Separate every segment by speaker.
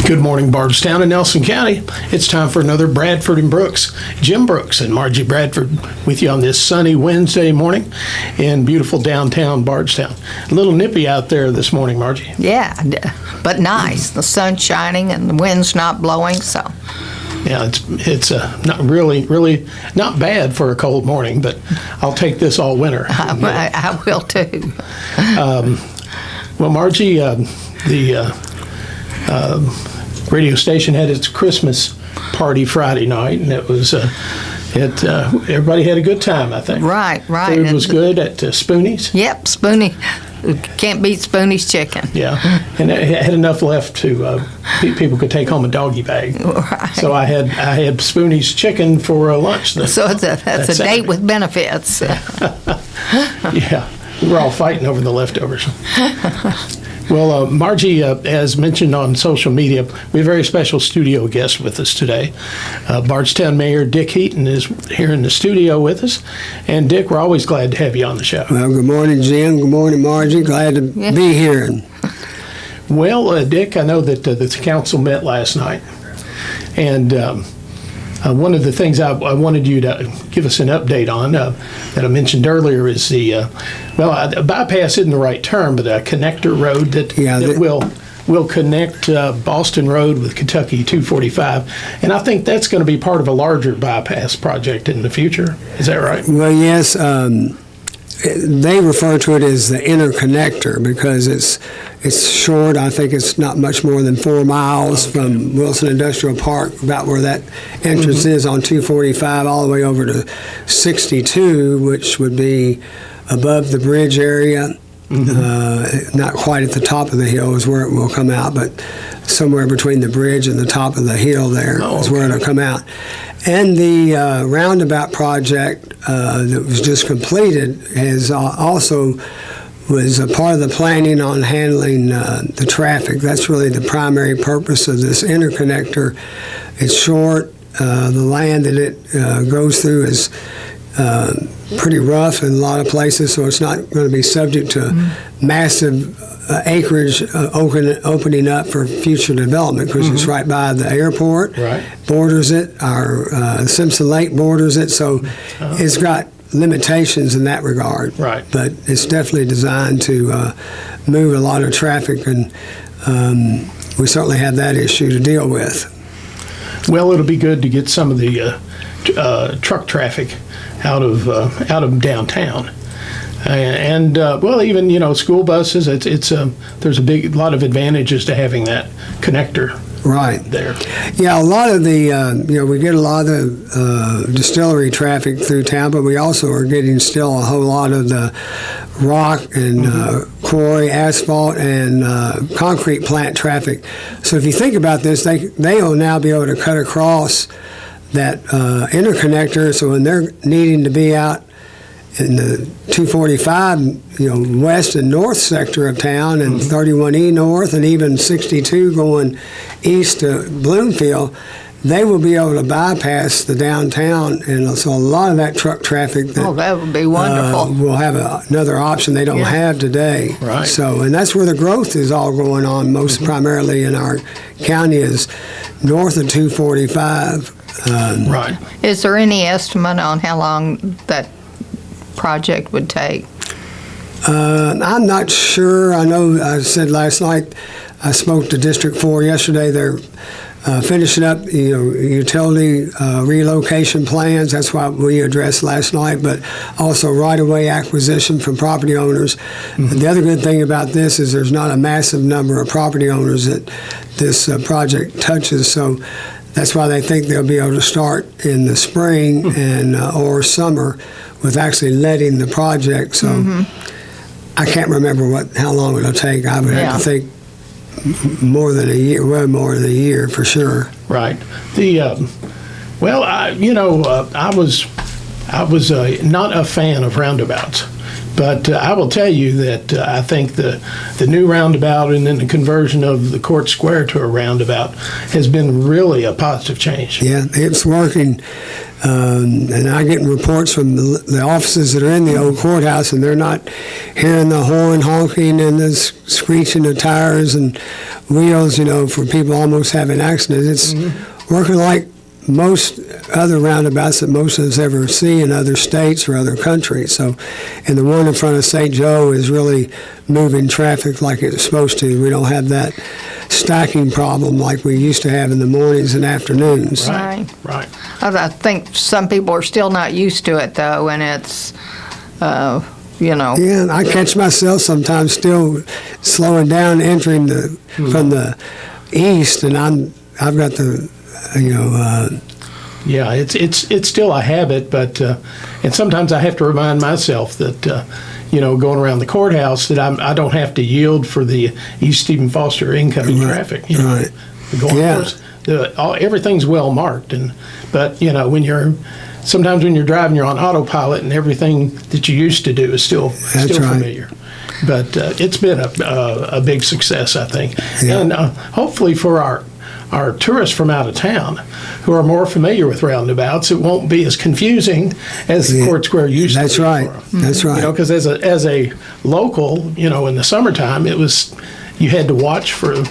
Speaker 1: Good morning, Bardstown and Nelson County. It's time for another Bradford and Brooks. Jim Brooks and Margie Bradford with you on this sunny Wednesday morning in beautiful downtown Bardstown. A little nippy out there this morning, Margie.
Speaker 2: Yeah, but nice. The sun's shining and the wind's not blowing, so.
Speaker 1: Yeah, it's not really not bad for a cold morning, but I'll take this all winter.
Speaker 2: I will too.
Speaker 1: Well, Margie, the radio station had its Christmas party Friday night, and it was everybody had a good time, I think.
Speaker 2: Right.
Speaker 1: Food was good at Spoonie's.
Speaker 2: Yep, Spoonie. Can't beat Spoonie's chicken.
Speaker 1: Yeah, and it had enough left to people could take home a doggy bag.
Speaker 2: Right.
Speaker 1: So I had Spoonie's chicken for lunch.
Speaker 2: So that's a date with benefits.
Speaker 1: Yeah, we were all fighting over the leftovers. Well, Margie, as mentioned on social media, we have a very special studio guest with us today. Bardstown Mayor Dick Heaton is here in the studio with us. And Dick, we're always glad to have you on the show.
Speaker 3: Well, good morning, Jim. Good morning, Margie. Glad to be here.
Speaker 1: Well, Dick, I know that the council met last night. And one of the things I wanted you to give us an update on that I mentioned earlier is a bypass isn't the right term, but a connector road that will connect Boston Road with Kentucky 245. And I think that's going to be part of a larger bypass project in the future. Is that right?
Speaker 3: Well, yes. They refer to it as the interconnector because it's short. I think it's not much more than 4 miles from Wilson Industrial Park, about where that entrance is on 245, all the way over to 62, which would be above the bridge area. Not quite at the top of the hill is where it will come out, but somewhere between the bridge and the top of the hill there is where it'll come out. And the roundabout project that was just completed was a part of the planning on handling the traffic. That's really the primary purpose of this interconnector. It's short. The land that it goes through is pretty rough in a lot of places, so it's not going to be subject to massive acreage opening up for future development because it's right by the airport, borders it. Our Simpson Lake borders it, so it's got limitations in that regard.
Speaker 1: Right.
Speaker 3: But it's definitely designed to move a lot of traffic, and we certainly have that issue to deal with.
Speaker 1: Well, it'll be good to get some of the truck traffic out of downtown, and even school buses. There's a lot of advantages to having that connector there.
Speaker 3: Yeah, a lot of the we get a lot of distillery traffic through town, but we also are getting still a whole lot of the rock and quarry, asphalt, and concrete plant traffic. So if you think about this, they will now be able to cut across that interconnector, so when they're needing to be out in the 245, west and north sector of town, and 31E north, and even 62 going east to Bloomfield, they will be able to bypass the downtown, and so a lot of that truck traffic
Speaker 2: that would be wonderful.
Speaker 3: Will have another option they don't have today.
Speaker 1: Right.
Speaker 3: So, and that's where the growth is all going on, most primarily in our county, is north of 245.
Speaker 1: Right.
Speaker 2: Is there any estimate on how long that project would take?
Speaker 3: I'm not sure. I know I said last night, I spoke to District 4 yesterday. They're finishing up utility relocation plans. That's what we addressed last night, but also right-of-way acquisition from property owners. The other good thing about this is there's not a massive number of property owners that this project touches, so that's why they think they'll be able to start in the spring and or summer with actually letting the project. So I can't remember how long it'll take. I would have to think more than a year, well more than a year for sure.
Speaker 1: Right. I was not a fan of roundabouts, But I will tell you that I think the new roundabout and then the conversion of the Court Square to a roundabout has been really a positive change.
Speaker 3: Yeah, it's working. And I'm getting reports from the offices that are in the old courthouse, and they're not hearing the horn honking and the screeching of tires and wheels, for people almost having accidents. It's working like most other roundabouts that most of us ever see in other states or other countries. So, and the one in front of St. Joe is really moving traffic like it's supposed to. We don't have that stacking problem like we used to have in the mornings and afternoons.
Speaker 2: Right.
Speaker 1: Right.
Speaker 2: I think some people are still not used to it, though, and it's,
Speaker 3: Yeah, and I catch myself sometimes still slowing down, entering from the east, and I've got the,
Speaker 1: Yeah, it's still a habit, but and sometimes I have to remind myself that going around the courthouse that I don't have to yield for the East Stephen Foster incoming traffic.
Speaker 3: Right.
Speaker 1: Everything's well marked, but sometimes when you're driving, you're on autopilot, and everything that you used to do is still
Speaker 3: right.
Speaker 1: familiar. But it's been a big success, I think,
Speaker 3: Yeah.
Speaker 1: and hopefully for our tourists from out of town who are more familiar with roundabouts, it won't be as confusing as the Court Square used to be.
Speaker 3: That's right.
Speaker 1: For them.
Speaker 3: That's right.
Speaker 1: Because as a local, in the summertime, you had to watch for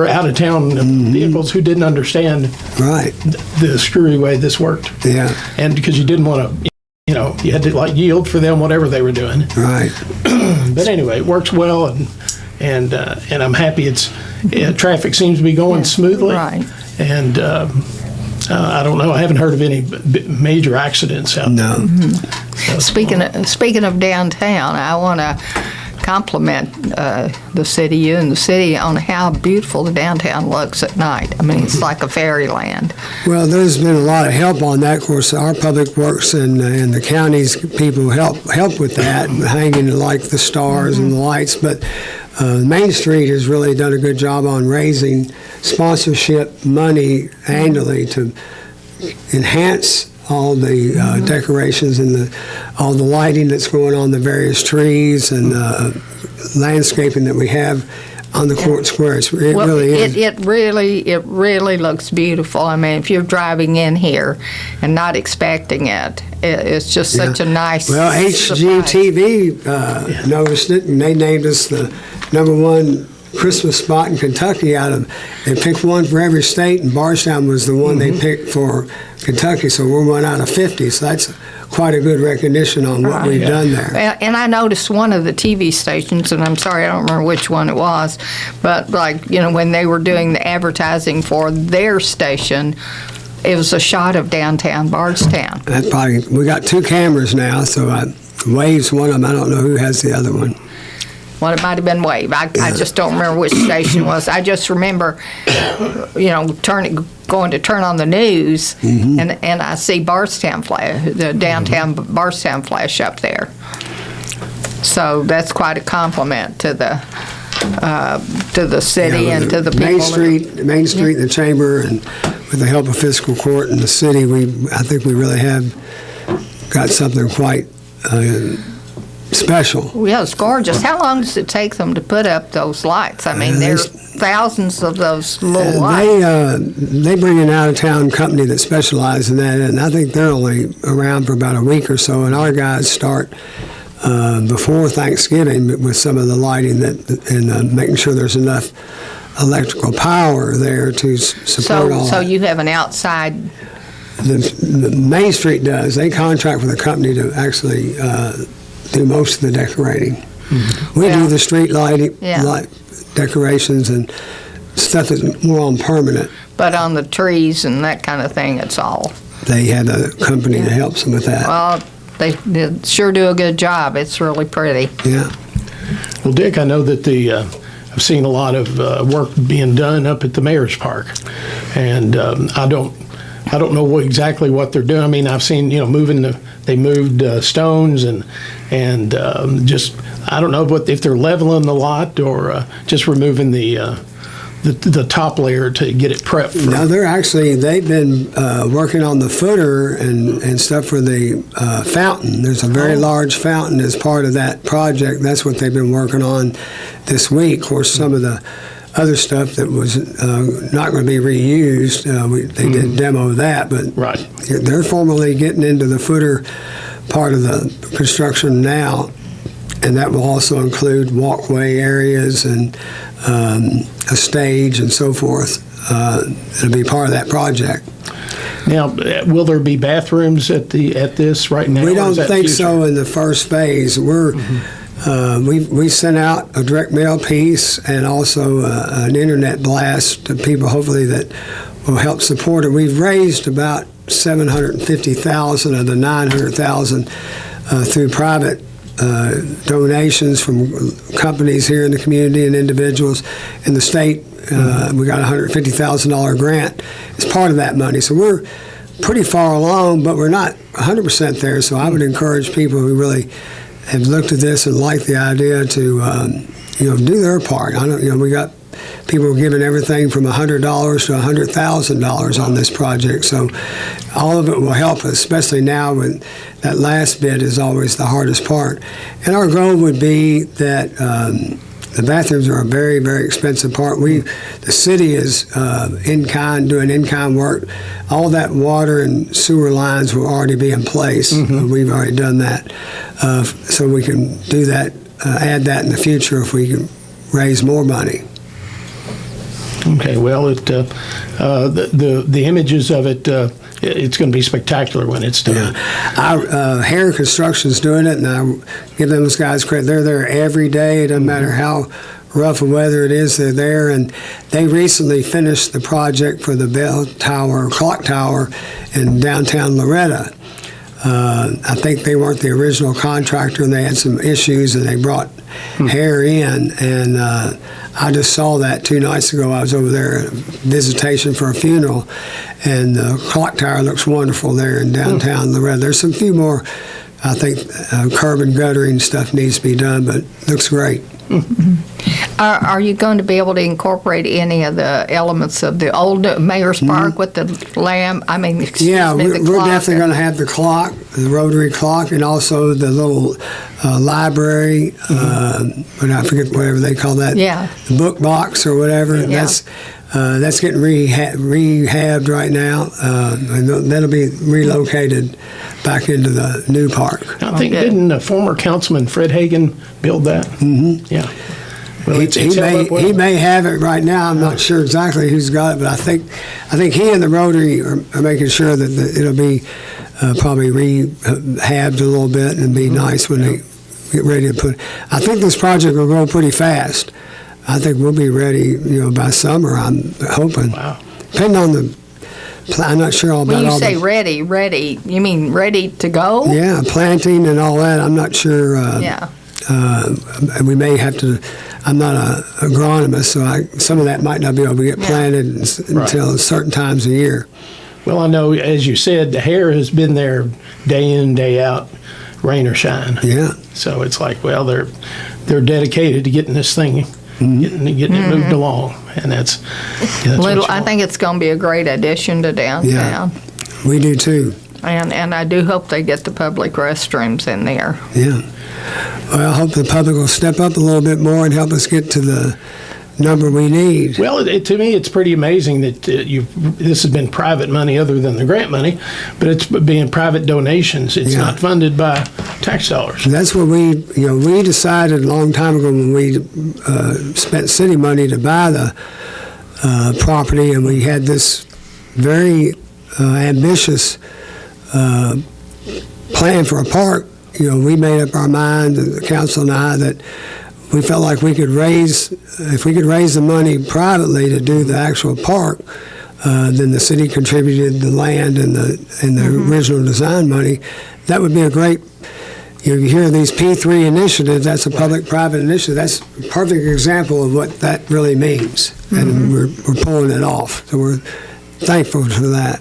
Speaker 1: out of town vehicles who didn't understand
Speaker 3: Right.
Speaker 1: the screwy way this worked.
Speaker 3: Yeah.
Speaker 1: And because you didn't want to, you had to yield for them whatever they were doing.
Speaker 3: Right.
Speaker 1: But anyway, it works well, and I'm happy traffic seems to be going smoothly.
Speaker 2: Right.
Speaker 1: And I don't know. I haven't heard of any major accidents out there.
Speaker 3: No.
Speaker 2: Speaking of downtown, I want to compliment the city, and the city, on how beautiful the downtown looks at night. I mean, it's like a fairyland.
Speaker 3: Well, there's been a lot of help on that. Of course, our public works and the county's people help with that, hanging like the stars and the lights. But Main Street has really done a good job on raising sponsorship money annually to enhance all the decorations and all the lighting that's going on, the various trees and landscaping that we have on the Court Square. It really is.
Speaker 2: It really looks beautiful. I mean, if you're driving in here and not expecting it, it's just such a nice.
Speaker 3: Well, HGTV noticed it, and they named us the #1 Christmas spot in Kentucky. They picked one for every state, and Bardstown was the one they picked for Kentucky. So we're one out of 50. So that's quite a good recognition on what we've done there.
Speaker 2: And I noticed one of the TV stations, and I'm sorry, I don't remember which one it was, but when they were doing the advertising for their station, it was a shot of downtown Bardstown.
Speaker 3: We got 2 cameras now, so Wave's one of them. I don't know who has the other one.
Speaker 2: Well, it might have been Wave. I just don't remember which station it was. I just remember, going to turn on the news, and I see Bardstown the downtown Bardstown flash up there. So that's quite a compliment to the city and to the people.
Speaker 3: Main Street, the Chamber, and with the help of Fiscal Court and the city, I think we really have got something quite special.
Speaker 2: Yeah, it's gorgeous. How long does it take them to put up those lights? I mean, there's thousands of those little lights.
Speaker 3: They bring an out-of-town company that specializes in that, and I think they're only around for about a week or so, and our guys start before Thanksgiving with some of the lighting and making sure there's enough electrical power there to support all that.
Speaker 2: So you have an outside.
Speaker 3: The Main Street does. They contract with a company to actually do most of the decorating. We do the street lighting, light decorations, and stuff that's more on permanent.
Speaker 2: But on the trees and that kind of thing, it's all.
Speaker 3: They had a company that helps them with that.
Speaker 2: Well, they sure do a good job. It's really pretty.
Speaker 3: Yeah.
Speaker 1: Well, Dick, I know that I've seen a lot of work being done up at the Mayor's Park, and I don't know exactly what they're doing. I mean, I've seen they moved stones and just I don't know if they're leveling the lot or just removing the the top layer to get it prepped for?
Speaker 3: No, they've been working on the footer and stuff for the fountain. There's a very large fountain as part of that project. That's what they've been working on this week. Of course, some of the other stuff that was not going to be reused, they did demo that, but
Speaker 1: Right.
Speaker 3: they're formally getting into the footer part of the construction now, and that will also include walkway areas and a stage and so forth. It'll be part of that project.
Speaker 1: Now, will there be bathrooms at this right now?
Speaker 3: We
Speaker 1: or
Speaker 3: don't
Speaker 1: is that
Speaker 3: think
Speaker 1: future?
Speaker 3: so in the first phase. We sent out a direct mail piece and also an internet blast to people, hopefully, that will help support it. We've raised about $750,000 of the $900,000 through private donations from companies here in the community and individuals. In the state, we got a $150,000 grant as part of that money. So we're pretty far along, but we're not 100% there. So I would encourage people who really have looked at this and like the idea to, do their part. We got people giving everything from $100 to $100,000 on this project. So all of it will help us, especially now when that last bit is always the hardest part. And our goal would be that the bathrooms are a very, very expensive part. The city is doing in-kind work. All that water and sewer lines will already be in place. We've already done that. So we can do that, add that in the future if we can raise more money.
Speaker 1: Okay, well, the images of it, it's going to be spectacular when it's done.
Speaker 3: Our Hare Construction's doing it, and I give those guys credit. They're there every day. It doesn't matter how rough of weather it is, they're there. And they recently finished the project for the clock tower in downtown Loretta. I think they weren't the original contractor, and they had some issues, and they brought Hare in, and I just saw that 2 nights ago. I was over there at a visitation for a funeral, and the clock tower looks wonderful there in downtown Loretta. There's some few more, I think, curb and guttering stuff needs to be done, but looks great.
Speaker 2: Are you going to be able to incorporate any of the elements of the old Mayor's Park with the lamp? I mean,
Speaker 3: Yeah,
Speaker 2: the
Speaker 3: we're
Speaker 2: clock?
Speaker 3: definitely going to have the clock, the rotary clock, and also the little library, but I forget whatever they call that,
Speaker 2: Yeah.
Speaker 3: the book box or whatever.
Speaker 2: Yeah.
Speaker 3: That's getting rehabbed right now, and that'll be relocated back into the new park.
Speaker 1: I think,
Speaker 2: good.
Speaker 1: didn't former Councilman Fred Hagan build that? Mm-hmm. Yeah. Well, it's held up well.
Speaker 3: He may have it right now. I'm not sure exactly who's got it, but I think he and the Rotary are making sure that it'll be probably rehabbed a little bit and be nice when they get ready to put. I think this project will go pretty fast. I think we'll be ready, by summer. I'm hoping.
Speaker 1: Wow.
Speaker 3: Depending on the. I'm not sure all about
Speaker 2: When you
Speaker 3: all
Speaker 2: say
Speaker 3: the.
Speaker 2: ready, you mean ready to go?
Speaker 3: Yeah, planting and all that. I'm not sure.
Speaker 2: Yeah.
Speaker 3: We may have to. I'm not an agronomist, so some of that might not be able to get planted until certain times of year.
Speaker 1: Well, I know, as you said, the Hare has been there day in, day out, rain or shine.
Speaker 3: Yeah.
Speaker 1: So it's like, well, they're dedicated to getting this thing, getting it moved along, and that's what you
Speaker 2: I
Speaker 1: want.
Speaker 2: think it's going to be a great addition to downtown.
Speaker 3: We do too.
Speaker 2: And I do hope they get the public restrooms in there.
Speaker 3: Yeah. Well, I hope the public will step up a little bit more and help us get to the number we need.
Speaker 1: Well, to me, it's pretty amazing that this has been private money other than the grant money, but it's being private donations. It's not funded by tax dollars.
Speaker 3: And that's what we decided a long time ago when we spent city money to buy the property, and we had this very ambitious plan for a park. We made up our mind, the council and I, that we felt like if we could raise the money privately to do the actual park, then the city contributed the land and the original design money. That would be a great. You hear these P3 initiatives. That's a public-private initiative. That's a perfect example of what that really means, and we're pulling it off. So we're thankful for that.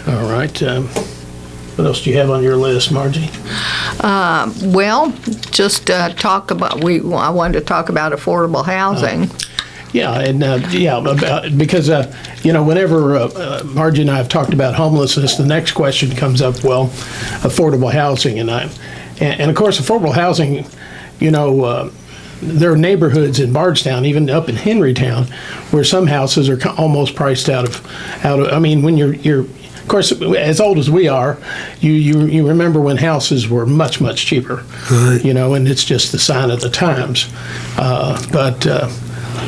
Speaker 1: All right. What else do you have on your list, Margie?
Speaker 2: Well, just talk about. I wanted to talk about affordable housing.
Speaker 1: Yeah, and because whenever Margie and I have talked about homelessness, the next question comes up. Well, affordable housing, and of course, affordable housing. There are neighborhoods in Bardstown, even up in Henrytown, where some houses are almost priced out of. I mean, when you're of course, as old as we are, you remember when houses were much cheaper,
Speaker 3: right.
Speaker 1: And it's just the sign of the times. But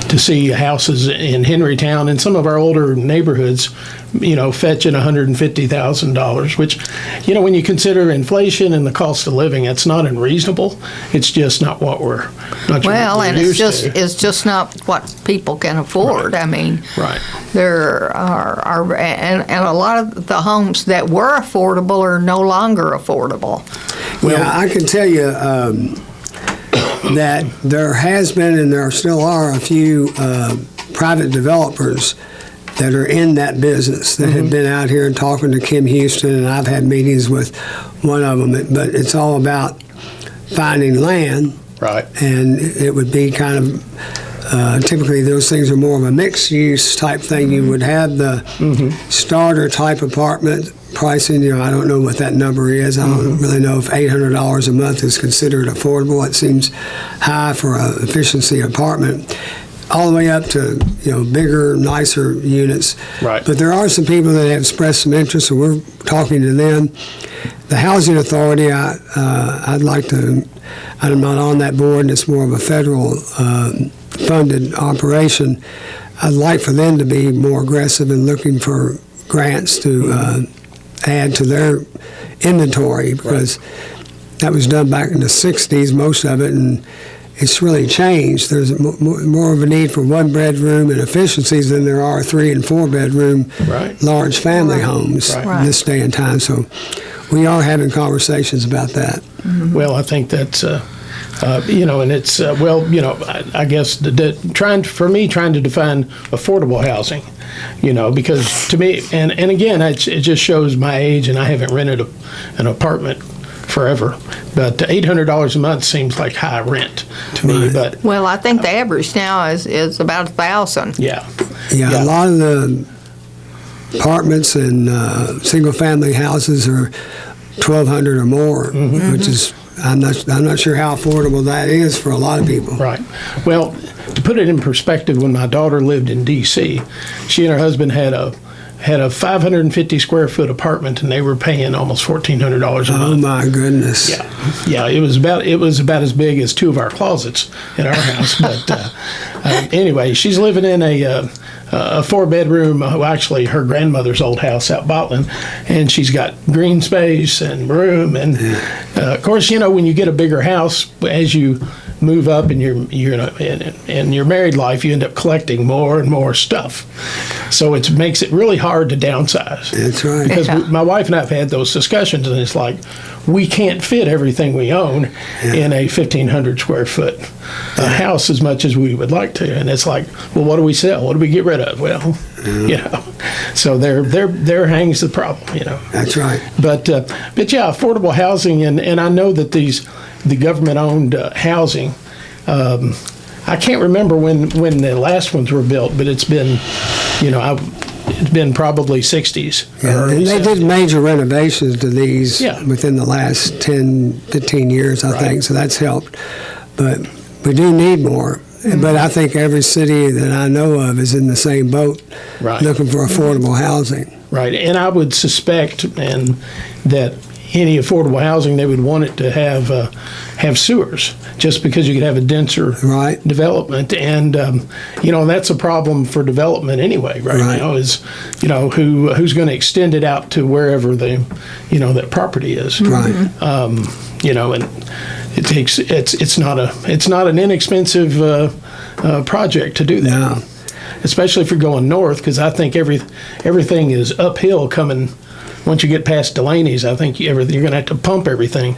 Speaker 1: to see houses in Henrytown and some of our older neighborhoods, fetching $150,000, which, when you consider inflation and the cost of living, it's not unreasonable. It's just not what we're
Speaker 2: it's just not what people can afford.
Speaker 1: Right.
Speaker 2: I mean,
Speaker 1: right.
Speaker 2: There are and a lot of the homes that were affordable are no longer affordable.
Speaker 3: Well, yeah, I can tell you that there has been and there still are a few private developers that are in that business that have been out here and talking to Kim Houston, and I've had meetings with one of them. But it's all about finding land,
Speaker 1: right?
Speaker 3: And it would be kind of typically those things are more of a mixed use type thing. You would have the starter type apartment pricing. I don't know what that number is. I don't really know if $800 a month is considered affordable. It seems high for an efficiency apartment. All the way up to bigger, nicer units.
Speaker 1: Right.
Speaker 3: But there are some people that have expressed some interest, so we're talking to them. The Housing Authority, I'd like to. I'm not on that board, and it's more of a federal funded operation. I'd like for them to be more aggressive in looking for grants to add to their inventory, because that was done back in the '60s, most of it, and it's really changed. There's more of a need for one bedroom and efficiencies than there are 3 and 4 bedroom large family homes in this day and time. So we are having conversations about that.
Speaker 1: Well, I think that's, and it's, I guess trying to define affordable housing, because to me, and again, it just shows my age, and I haven't rented an apartment forever, but $800 a month seems like high rent to me. But
Speaker 2: I think the average now is about $1,000.
Speaker 1: Yeah.
Speaker 3: A lot of the apartments and single family houses are $1,200 or more, which is I'm not sure how affordable that is for a lot of people.
Speaker 1: Right. Well, to put it in perspective, when my daughter lived in D.C., she and her husband had a 550 square foot apartment, and they were paying almost $1,400 a month.
Speaker 3: Oh my goodness!
Speaker 1: Yeah. It was about as big as 2 of our closets in our house. But anyway, she's living in a 4-bedroom. Actually, her grandmother's old house out Botland, and she's got green space and room. And of course, when you get a bigger house, as you move up in your married life, you end up collecting more and more stuff. So it makes it really hard to downsize.
Speaker 3: That's right.
Speaker 1: Because my wife and I have had those discussions, and it's like, we can't fit everything we own in a 1,500 square foot house as much as we would like to. And it's like, well, what do we sell? What do we get rid of? Well, so there hangs the problem.
Speaker 3: That's right.
Speaker 1: But affordable housing, and I know that the government-owned housing. I can't remember when the last ones were built, but it's been, it's been probably 60s.
Speaker 3: Yeah, and they did major renovations to these within the last 10, 15 years, I think, so that's helped. But we do need more. But I think every city that I know of is in the same boat, looking for affordable housing. Right,
Speaker 1: and I would suspect that any affordable housing, they would want it to have sewers, just because you could have a denser development, and that's a problem for development anyway. Right now is who's going to extend it out to wherever that property is. And it takes it's not an inexpensive project to do that.
Speaker 3: No.
Speaker 1: Especially if you're going north, because I think everything is uphill coming. Once you get past Delaney's, I think you're going to have to pump everything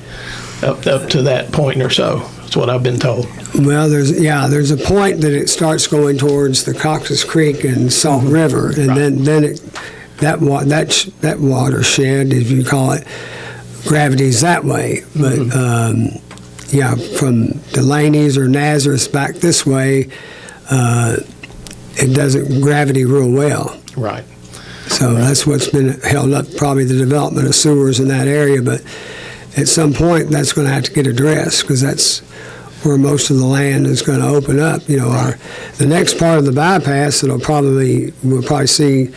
Speaker 1: up to that point or so. That's what I've been told.
Speaker 3: Well, there's a point that it starts going towards the Cox's Creek and Salt River, and then that watershed, as you call it, gravities that way. But from Delaney's or Nazareth back this way, it doesn't gravity real well.
Speaker 1: Right.
Speaker 3: So that's what's been held up, probably the development of sewers in that area. But at some point, that's going to have to get addressed because that's where most of the land is going to open up. You know, the next part of the bypass that we'll probably see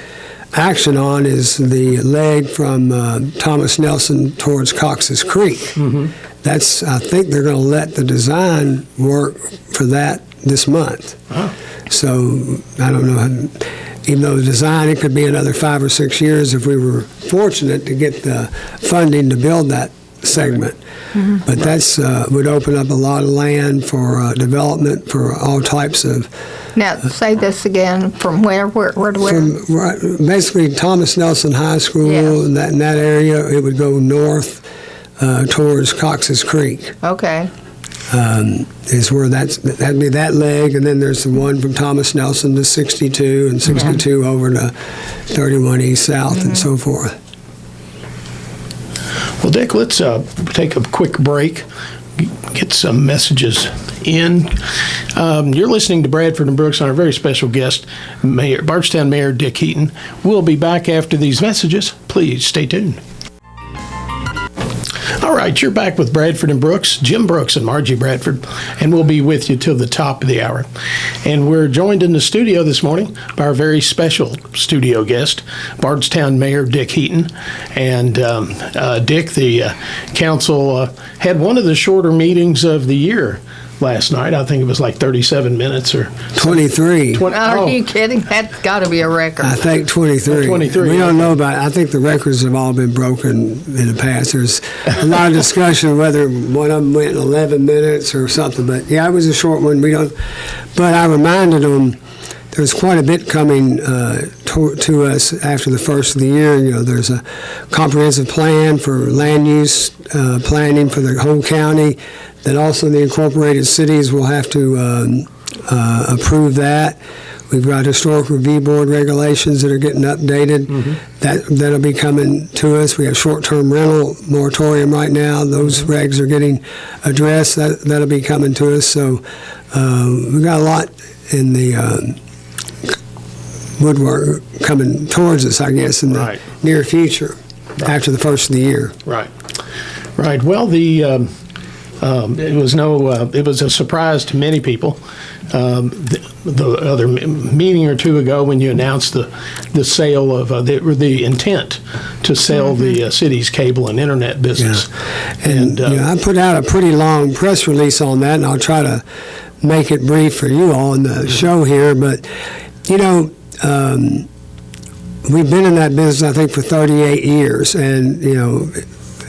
Speaker 3: action on is the leg from Thomas Nelson towards Cox's Creek. That's, I think they're going to let the design work for that this month. So I don't know. Even though the design, it could be another 5 or 6 years if we were fortunate to get the funding to build that segment. But that's would open up a lot of land for development for all types of.
Speaker 2: Now, say this again, from where to where?
Speaker 3: From basically Thomas Nelson High School, in that area, it would go north towards Cox's Creek.
Speaker 2: Okay.
Speaker 3: Is where that'd be that leg, and then there's the one from Thomas Nelson to 62, and 62 over to 31 East South, and so forth.
Speaker 1: Well, Dick, let's take a quick break, get some messages in. You're listening to Bradford and Brooks and our very special guest, Bardstown Mayor Dick Heaton. We'll be back after these messages. Please stay tuned. All right, you're back with Bradford and Brooks, Jim Brooks and Margie Bradford, and we'll be with you till the top of the hour. And we're joined in the studio this morning by our very special studio guest, Bardstown Mayor Dick Heaton. And Dick, the council had one of the shorter meetings of the year last night. I think it was like 37 minutes or
Speaker 3: 23.
Speaker 2: Are you kidding? That's got to be a record.
Speaker 3: I think 23.
Speaker 1: 23.
Speaker 3: We don't know about it. I think the records have all been broken in the past. There's a lot of discussion whether one of them went 11 minutes or something. But yeah, it was a short one. But I reminded them there's quite a bit coming to us after the first of the year. You know, there's a comprehensive plan for land use planning for the whole county. That also the incorporated cities will have to approve that. We've got historic review board regulations that are getting updated. That'll be coming to us. We have short-term rental moratorium right now. Those regs are getting addressed. That'll be coming to us. So we've got a lot in the woodwork coming towards us, I guess, in the near future after the first of the year.
Speaker 1: Right. Well, it was a surprise to many people. The other meeting or two ago, when you announced the sale of the intent to sell the city's cable and internet business,
Speaker 3: I put out a pretty long press release on that, and I'll try to make it brief for you all in the show here. But you know, we've been in that business, I think, for 38 years, and you know,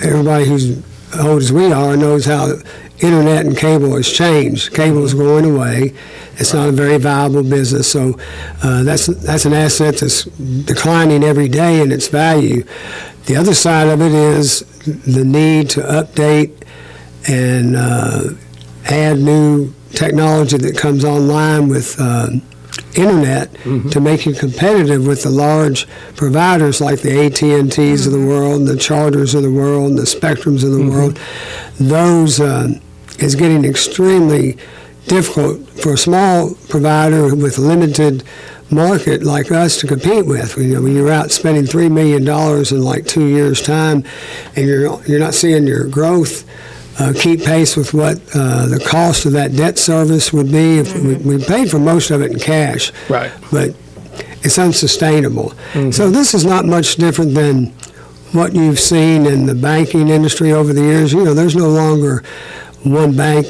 Speaker 3: everybody who's old as we are knows how internet and cable has changed. Cable is going away. It's not a very viable business. So that's an asset that's declining every day in its value. The other side of it is the need to update and add new technology that comes online with internet to make you competitive with the large providers like the AT&Ts of the world, the Charters of the world, the Spectrums of the world. Those is getting extremely difficult for a small provider with limited market like us to compete with. You know, when you're out spending $3 million in like 2 years' time, and you're not seeing your growth keep pace with what the cost of that debt service would be. If we paid for most of it in cash,
Speaker 1: right?
Speaker 3: But it's unsustainable. So this is not much different than what you've seen in the banking industry over the years. You know, there's no longer one bank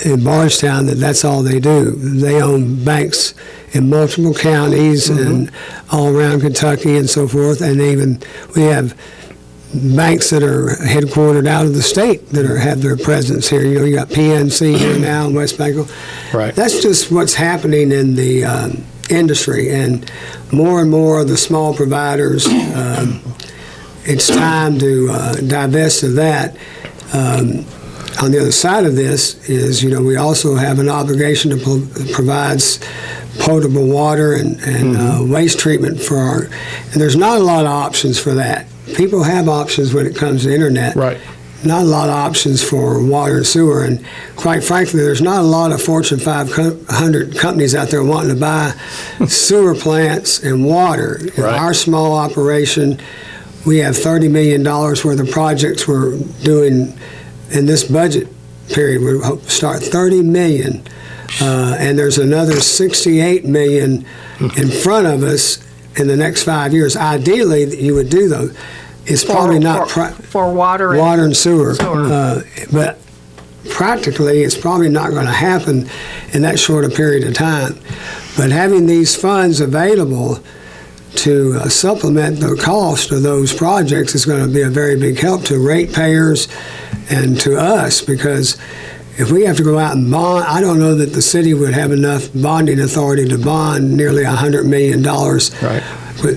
Speaker 3: in Bardstown that's all they do. They own banks in multiple counties and all around Kentucky and so forth. And even we have banks that are headquartered out of the state that have their presence here. You know, you got PNC here now in West Bengal.
Speaker 1: Right.
Speaker 3: That's just what's happening in the industry, and more of the small providers. It's time to divest of that. On the other side of this is, you know, we also have an obligation to provide potable water and waste treatment for and there's not a lot of options for that. People have options when it comes to internet.
Speaker 1: Right.
Speaker 3: not a lot of options for water and sewer, and quite frankly, there's not a lot of Fortune 500 companies out there wanting to buy sewer plants and water. In
Speaker 1: Right.
Speaker 3: our small operation, we have $30 million worth of projects we're doing in this budget period. We hope to start $30 million, and there's another $68 million in front of us in the next 5 years. Ideally, you would do those. It's probably not
Speaker 2: for water
Speaker 3: and sewer. But practically, it's probably not going to happen in that short a period of time. But having these funds available to supplement the cost of those projects is going to be a very big help to ratepayers and to us, because if we have to go out and bond, I don't know that the city would have enough bonding authority to bond nearly $100 million.
Speaker 1: Right.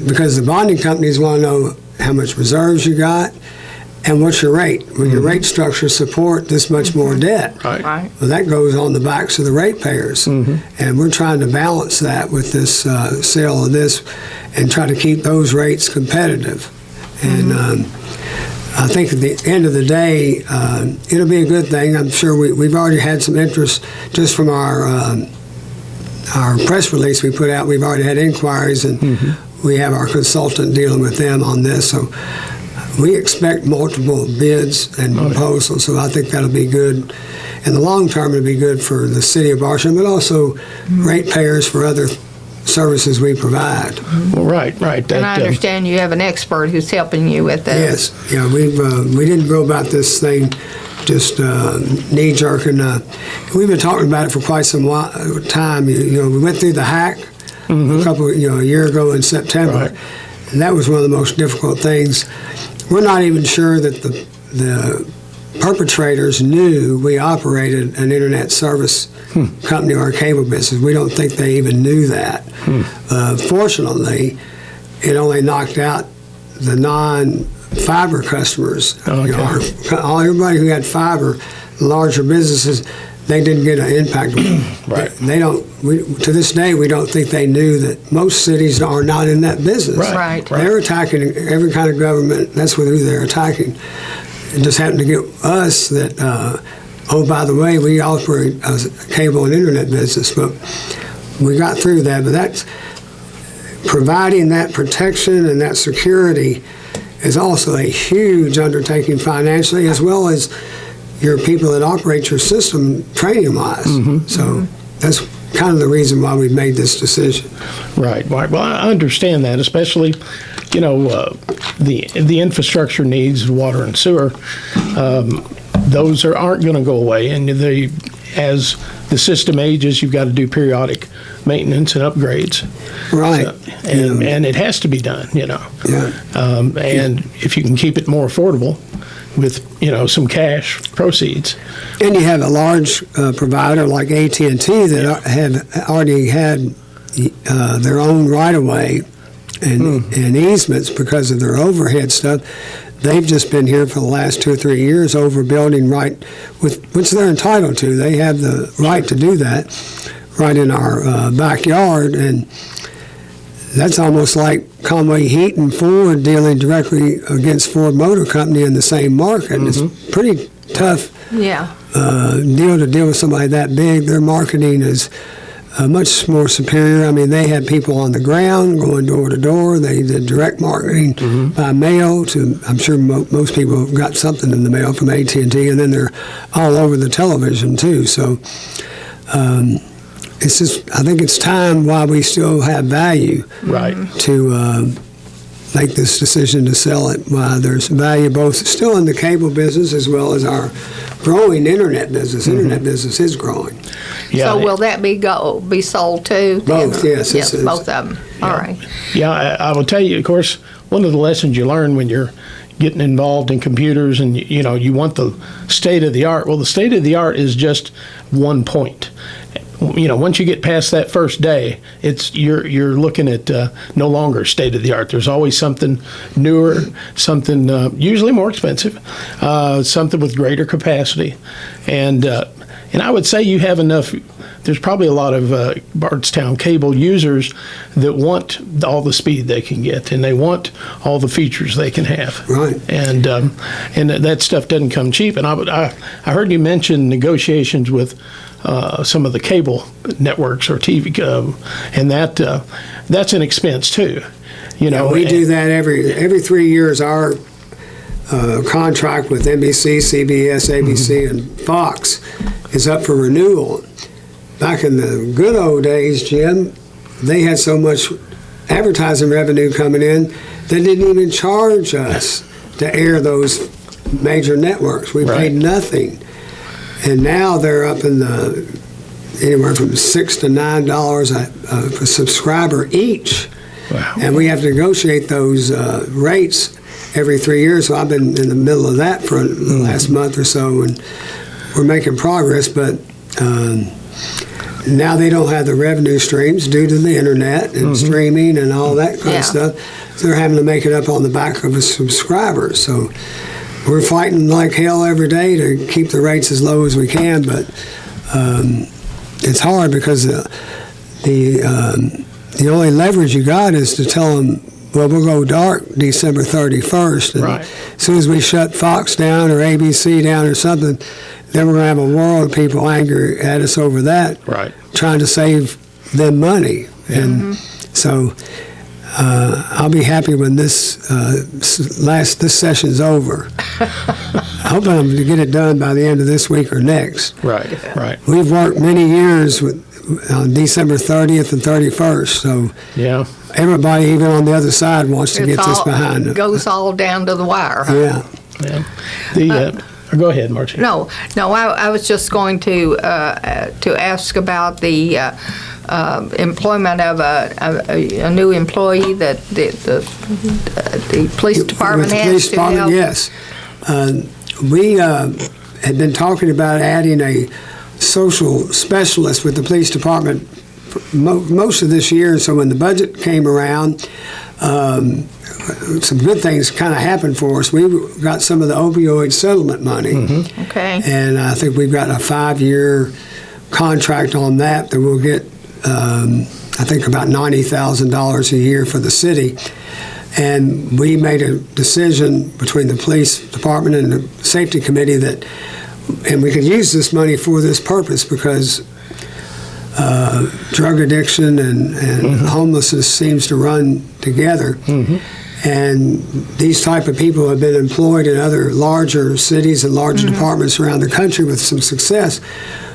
Speaker 3: Because the bonding companies want to know how much reserves you got and what's your rate. Will your rate structure support this much more debt?
Speaker 1: Right.
Speaker 2: Right.
Speaker 3: Well, that goes on the backs of the ratepayers. And we're trying to balance that with this sale of this and try to keep those rates competitive. And I think at the end of the day, it'll be a good thing. I'm sure we've already had some interest just from our press release we put out. We've already had inquiries, and we have our consultant dealing with them on this. So we expect multiple bids and proposals. So I think that'll be good. In the long term, it'll be good for the city of Bardstown, but also ratepayers for other services we provide.
Speaker 1: Well, right.
Speaker 2: And I understand you have an expert who's helping you with this.
Speaker 3: Yes, yeah, we didn't go about this thing just knee jerking. We've been talking about it for quite some time. We went through the hack a year ago in September,
Speaker 1: Right.
Speaker 3: and that was one of the most difficult things. We're not even sure that the perpetrators knew we operated an internet service company or a cable business. We don't think they even knew that. Fortunately, it only knocked out the non-fiber customers.
Speaker 1: Okay.
Speaker 3: Everybody who had fiber, larger businesses, they didn't get an impact.
Speaker 1: Right.
Speaker 3: They don't. To this day, we don't think they knew that most cities are not in that business.
Speaker 1: Right.
Speaker 3: They're attacking every kind of government. That's who they're attacking. It just happened to get us that, by the way, we operate a cable and internet business, but we got through that. But that's providing that protection and that security is also a huge undertaking financially, as well as your people that operate your system training-wise. So that's kind of the reason why we made this decision.
Speaker 1: Right. Well, I understand that, especially, the infrastructure needs, water and sewer. Those aren't going to go away, and as the system ages, you've got to do periodic maintenance and upgrades.
Speaker 3: Right.
Speaker 1: And it has to be done.
Speaker 3: Yeah.
Speaker 1: And if you can keep it more affordable with some cash proceeds.
Speaker 3: And you have a large provider like AT&T that have already had their own right-of-way and easements because of their overhead stuff. They've just been here for the last 2 or 3 years overbuilding which they're entitled to. They have the right to do that right in our backyard, and that's almost like Conway Heaton Ford dealing directly against Ford Motor Company in the same market. It's pretty tough deal to deal with somebody that big. Their marketing is much more superior. I mean, they had people on the ground going door to door. They did direct marketing by mail to, I'm sure most people got something in the mail from AT&T, and then they're all over the television too. So it's just, I think it's time while we still have value to make this decision to sell it while there's value both still in the cable business as well as our growing internet business. Internet business is growing.
Speaker 1: Yeah.
Speaker 2: So will that be sold too?
Speaker 3: Both, yes.
Speaker 2: Yes, both of them. All right.
Speaker 1: Yeah, I will tell you, of course, one of the lessons you learn when you're getting involved in computers and, you want the state of the art. Well, the state of the art is just one point. Once you get past that first day, you're looking at no longer state of the art. There's always something newer, something usually more expensive, something with greater capacity, and And I would say you have enough. There's probably a lot of Bardstown cable users that want all the speed they can get, and they want all the features they can have.
Speaker 3: Right.
Speaker 1: And that stuff doesn't come cheap. And I heard you mention negotiations with some of the cable networks or TV, and that's an expense too. You know,
Speaker 3: we do that every 3 years. Our contract with NBC, CBS, ABC, and Fox is up for renewal. Back in the good old days, Jim, they had so much advertising revenue coming in, they didn't even charge us to air those major networks. We paid nothing. And now they're up in anywhere from $6 to $9 a subscriber each.
Speaker 1: Wow.
Speaker 3: And we have to negotiate those rates every 3 years. So I've been in the middle of that for the last month or so, and we're making progress. But now they don't have the revenue streams due to the internet and streaming and all that kind of stuff. So they're having to make it up on the back of a subscriber. So we're fighting like hell every day to keep the rates as low as we can, but it's hard because the only leverage you got is to tell them, well, we'll go dark December 31st. And as soon as we shut Fox down or ABC down or something, then we're going to have a world of people angry at us over that, trying to save them money. And so I'll be happy when this session's over. I hope I'm going to get it done by the end of this week or next.
Speaker 1: Right.
Speaker 3: We've worked many years on December 30th and 31st, so everybody, even on the other side, wants to get this behind them.
Speaker 2: It goes all down to the wire.
Speaker 3: Yeah.
Speaker 1: Go ahead, Margie.
Speaker 2: No. I was just going to ask about the employment of a new employee that the police department has.
Speaker 3: With the police department, yes. We had been talking about adding a social specialist with the police department for most of this year. So when the budget came around, some good things kind of happened for us. We got some of the opioid settlement money.
Speaker 2: Okay.
Speaker 3: And I think we've got a 5-year contract on that we'll get, I think, about $90,000 a year for the city. And we made a decision between the police department and the safety committee and we could use this money for this purpose because drug addiction and homelessness seems to run together. And these type of people have been employed in other larger cities and larger departments around the country with some success.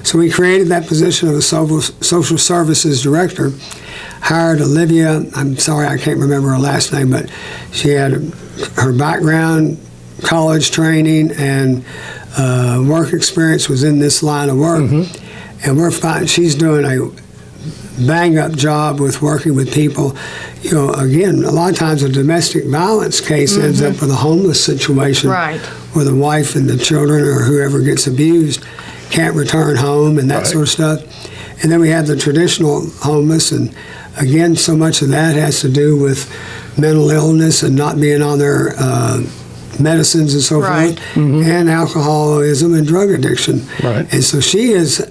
Speaker 3: So we created that position of a social services director, hired Olivia. I'm sorry, I can't remember her last name, but she had her background, college training, and work experience was in this line of work. And we're finding she's doing a bang-up job with working with people. You know, again, a lot of times a domestic violence case ends up with a homeless situation where the wife and the children or whoever gets abused can't return home and that sort of stuff. And then we have the traditional homeless, and again, so much of that has to do with mental illness and not being on their medicines and so forth, and alcoholism and drug addiction. And so she has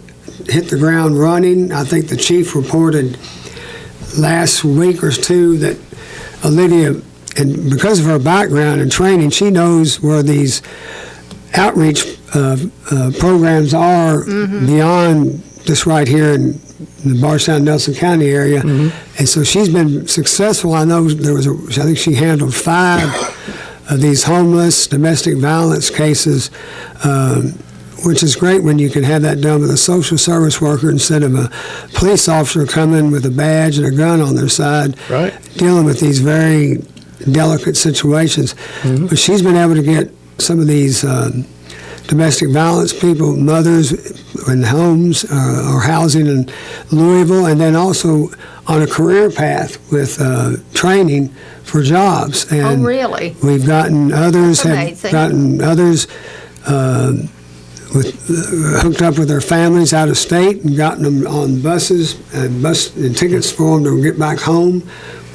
Speaker 3: hit the ground running. I think the chief reported last week or two that Olivia, and because of her background and training, she knows where these outreach programs are beyond just right here in the Bardstown, Nelson County area. And so she's been successful. I know I think she handled 5 of these homeless domestic violence cases, which is great when you can have that done with a social service worker instead of a police officer coming with a badge and a gun on their side, dealing with these very delicate situations. But she's been able to get some of these domestic violence people, mothers in homes or housing in Louisville, and then also on a career path with training for jobs. And
Speaker 2: really?
Speaker 3: We've gotten others, hooked up with their families out of state and gotten them on buses and tickets for them to get back home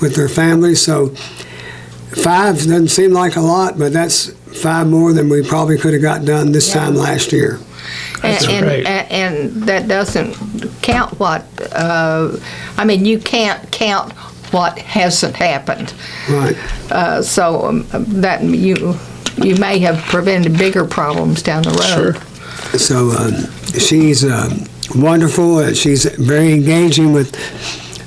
Speaker 3: with their families. So 5 doesn't seem like a lot, but that's 5 more than we probably could have got done this time last year.
Speaker 1: That's great.
Speaker 2: And that doesn't count what, you can't count what hasn't happened.
Speaker 3: Right.
Speaker 2: That you may have prevented bigger problems down the road.
Speaker 1: Sure.
Speaker 3: So she's wonderful. She's very engaging with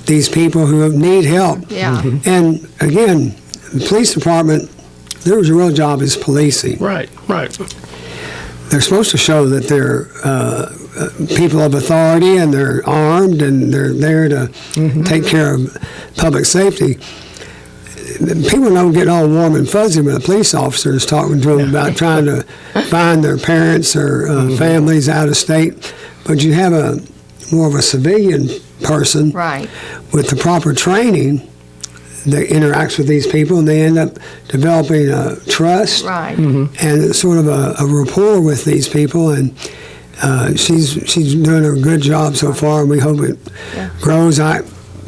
Speaker 3: these people who need help.
Speaker 2: Yeah.
Speaker 3: And again, the police department, their real job is policing.
Speaker 1: Right.
Speaker 3: They're supposed to show that they're people of authority and they're armed and they're there to take care of public safety. People don't get all warm and fuzzy when a police officer is talking to them about trying to find their parents or families out of state. But you have more of a civilian person with the proper training that interacts with these people, and they end up developing a trust and sort of a rapport with these people. And she's doing a good job so far, and we hope it grows. I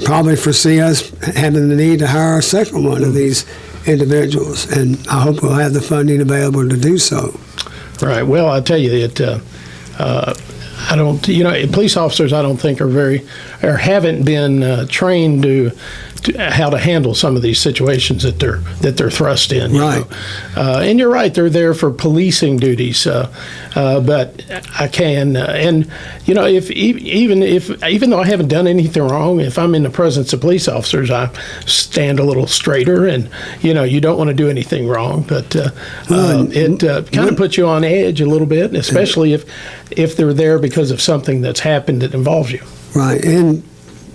Speaker 3: probably foresee us having the need to hire a second one of these individuals, and I hope we'll have the funding available to do so.
Speaker 1: Right. Well, I'll tell you that I don't, police officers I don't think haven't been trained to how to handle some of these situations that they're thrust in.
Speaker 3: Right.
Speaker 1: And you're right, they're there for policing duties. But I can, even though I haven't done anything wrong, if I'm in the presence of police officers, I stand a little straighter, and you don't want to do anything wrong. But it kind of puts you on edge a little bit, especially if they're there because of something that's happened that involves you.
Speaker 3: Right. And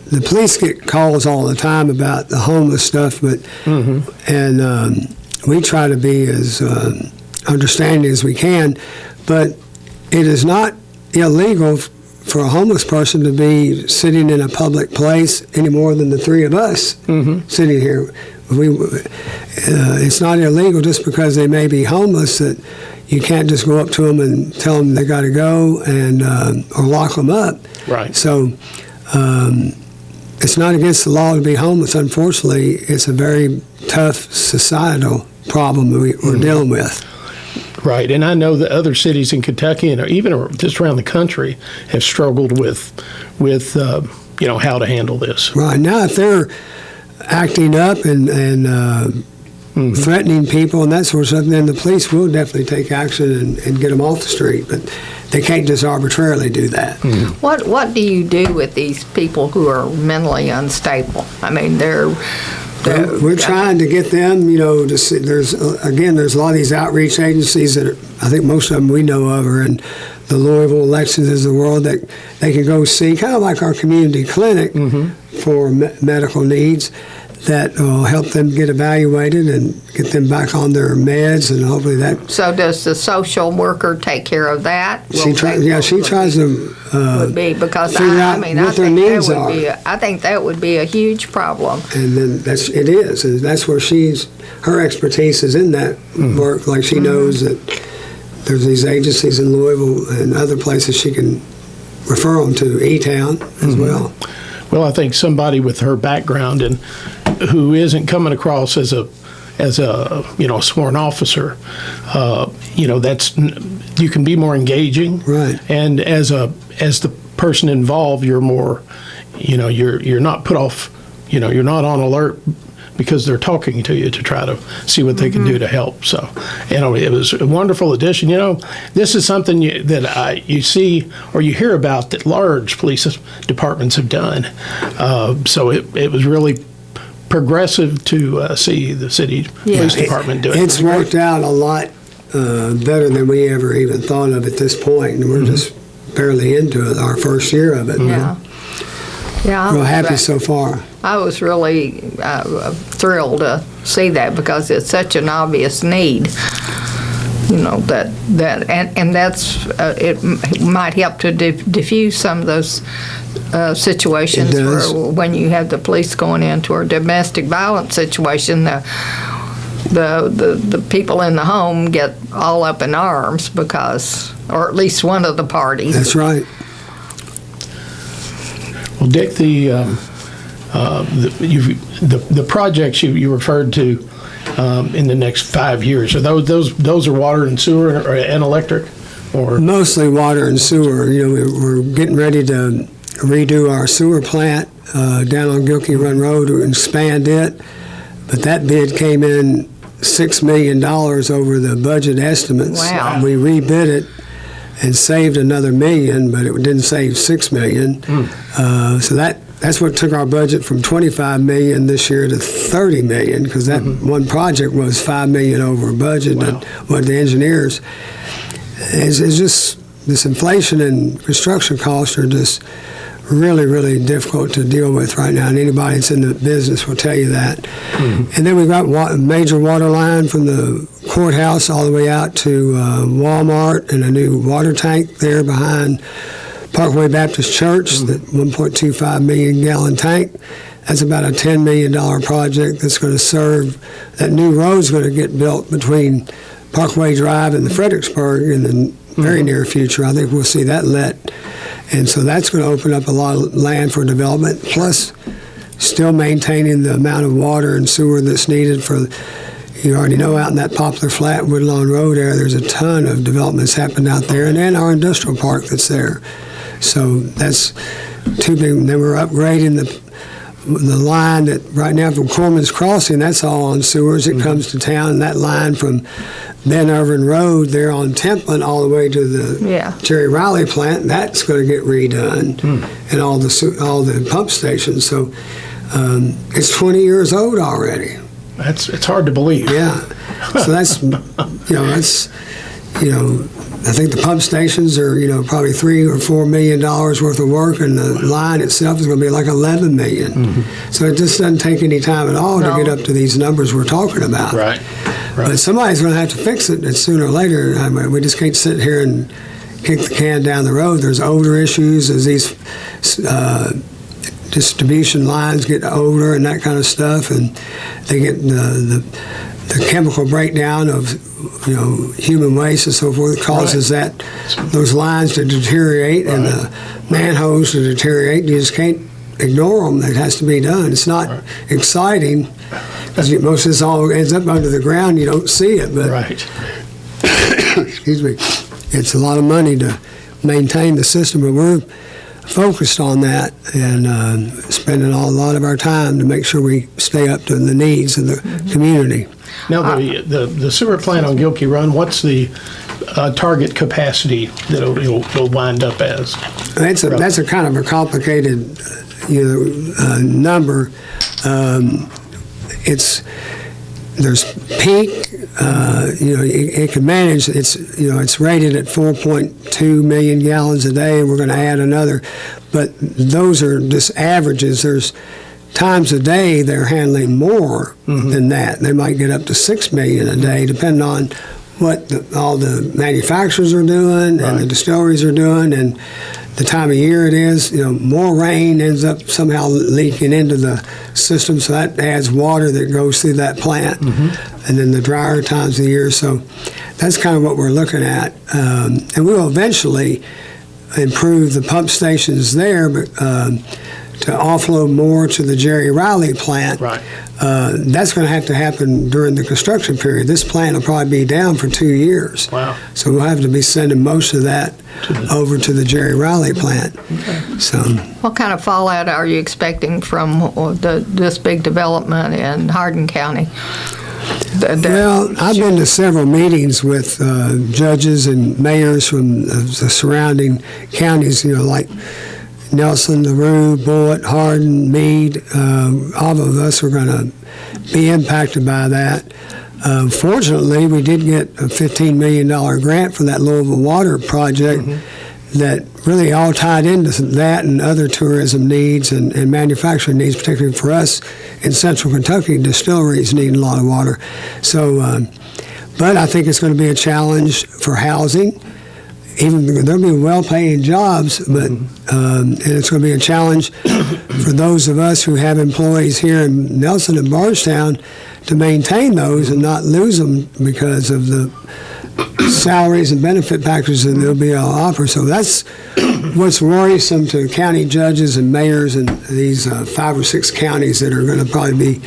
Speaker 3: the police get calls all the time about the homeless stuff, but and we try to be as understanding as we can. But it is not illegal for a homeless person to be sitting in a public place any more than the three of us sitting here. It's not illegal just because they may be homeless that you can't just go up to them and tell them they got to go and or lock them up.
Speaker 1: Right.
Speaker 3: So. It's not against the law to be homeless. Unfortunately, it's a very tough societal problem that we're dealing with.
Speaker 1: Right, and I know that other cities in Kentucky and even just around the country have struggled with how to handle this.
Speaker 3: Right, now if they're acting up and threatening people and that sort of stuff, then the police will definitely take action and get them off the street. But they can't just arbitrarily do that.
Speaker 2: What do you do with these people who are mentally unstable? I mean,
Speaker 3: we're trying to get them, to see, there's a lot of these outreach agencies that I think most of them we know of are in the Louisville, Lexington, the world that they can go see, kind of like our community clinic for medical needs, that will help them get evaluated and get them back on their meds, and hopefully that.
Speaker 2: So does the social worker take care of that?
Speaker 3: She tries to
Speaker 2: would be because
Speaker 3: figure out what their needs are.
Speaker 2: I think that would be a huge problem.
Speaker 3: And then it is, and that's where her expertise is in that work. Like she knows that there's these agencies in Louisville and other places she can refer them to, E-Town as well.
Speaker 1: Well, I think somebody with her background and who isn't coming across as a sworn officer, that's you can be more engaging,
Speaker 3: right?
Speaker 1: And as the person involved, you're more, you're not put off, you're not on alert because they're talking to you to try to see what they can do to help. So, it was a wonderful addition. This is something that you see or you hear about that large police departments have done. So it was really progressive to see the city police department do it.
Speaker 3: It's worked out a lot better than we ever even thought of at this point, and we're just barely into it, our first year of it.
Speaker 2: Yeah,
Speaker 3: we're happy so far.
Speaker 2: I was really thrilled to see that because it's such an obvious need. And that's it might help to diffuse some of those situations where when you have the police going into a domestic violence situation, the people in the home get all up in arms because, or at least one of the parties.
Speaker 3: That's right.
Speaker 1: Well, Dick, the projects you referred to in the next 5 years, are those are water and sewer and electric? or?
Speaker 3: Mostly water and sewer. We're getting ready to redo our sewer plant down on Gilkey Run Road to expand it, but that bid came in $6 million over the budget estimates.
Speaker 2: Wow.
Speaker 3: We rebid it and saved another $1 million, but it didn't save $6 million. So that's what took our budget from $25 million this year to $30 million, because that one project was $5 million over budget.
Speaker 1: Wow.
Speaker 3: And what the engineers is just this inflation and construction costs are just really, really difficult to deal with right now, and anybody that's in the business will tell you that. And then we've got a major water line from the courthouse all the way out to Walmart, and a new water tank there behind Parkway Baptist Church, that 1.25 million gallon tank. That's about a $10 million project that's going to serve, that new road's going to get built between Parkway Drive and the Fredericksburg in the very near future. I think we'll see that let. And so that's going to open up a lot of land for development, plus still maintaining the amount of water and sewer that's needed for, you already know, out in that Poplar Flat, Woodlawn Road area, there's a ton of developments happening out there, and then our industrial park that's there. So that's two big. Then we're upgrading the line that right now from Corman's Crossing, that's all on sewers. It comes to town, and that line from Ben Irvin Road there on Templin all the way to the Jerry Riley plant, that's going to get redone, and all the pump stations. So it's 20 years old already.
Speaker 1: It's hard to believe.
Speaker 3: Yeah. So that's I think the pump stations are probably $3 or $4 million worth of work, and the line itself is going to be like $11 million. So it just doesn't take any time at all to get up to these numbers we're talking about.
Speaker 1: Right.
Speaker 3: But somebody's going to have to fix it sooner or later. I mean, we just can't sit here and kick the can down the road. There's odor issues as these distribution lines get older and that kind of stuff, and they get the chemical breakdown of human waste and so forth causes those lines to deteriorate and the manholes to deteriorate. You just can't ignore them. It has to be done. It's not exciting because most of this all ends up under the ground. You don't see it, but excuse me, it's a lot of money to maintain the system, but we're focused on that and spending a lot of our time to make sure we stay up to the needs of the community.
Speaker 1: Now, the sewer plant on Gilkey Run, what's the target capacity that it'll wind up as?
Speaker 3: That's a kind of a complicated number. There's peak. It can manage. It's rated at 4.2 million gallons a day, and we're going to add another. But those are just averages. There's times a day they're handling more than that. They might get up to 6 million a day, depending on what all the manufacturers are doing and the distilleries are doing, and the time of year it is. More rain ends up somehow leaking into the system, so that adds water that goes through that plant. And then the drier times of the year. So that's kind of what we're looking at, and we'll eventually improve the pump stations there, but to offload more to the Jerry Riley plant. That's going to have to happen during the construction period. This plant will probably be down for 2 years.
Speaker 1: Wow.
Speaker 3: So we'll have to be sending most of that over to the Jerry Riley plant. So,
Speaker 2: what kind of fallout are you expecting from this big development in Hardin County?
Speaker 3: Well, I've been to several meetings with judges and mayors from the surrounding counties, like Nelson, LaRue, Bullitt, Hardin, Meade. All of us are going to be impacted by that. Fortunately, we did get a $15 million grant for that Louisville water project that really all tied into that and other tourism needs and manufacturing needs, particularly for us in central Kentucky. Distilleries need a lot of water. So, but I think it's going to be a challenge for housing. Even there'll be well-paying jobs, but and it's going to be a challenge for those of us who have employees here in Nelson and Bardstown to maintain those and not lose them because of the salaries and benefit packages that they'll be able to offer. So that's what's worrisome to county judges and mayors in these 5 or 6 counties that are going to probably be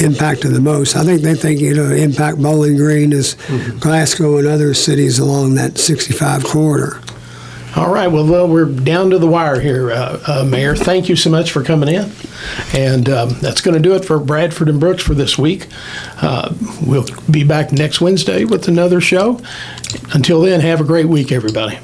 Speaker 3: impacted the most. I think they think it'll impact Bowling Green as Glasgow and other cities along that 65 corridor.
Speaker 1: All right, well, we're down to the wire here, Mayor. Thank you so much for coming in. And that's going to do it for Bradford and Brooks for this week. We'll be back next Wednesday with another show. Until then, have a great week, everybody.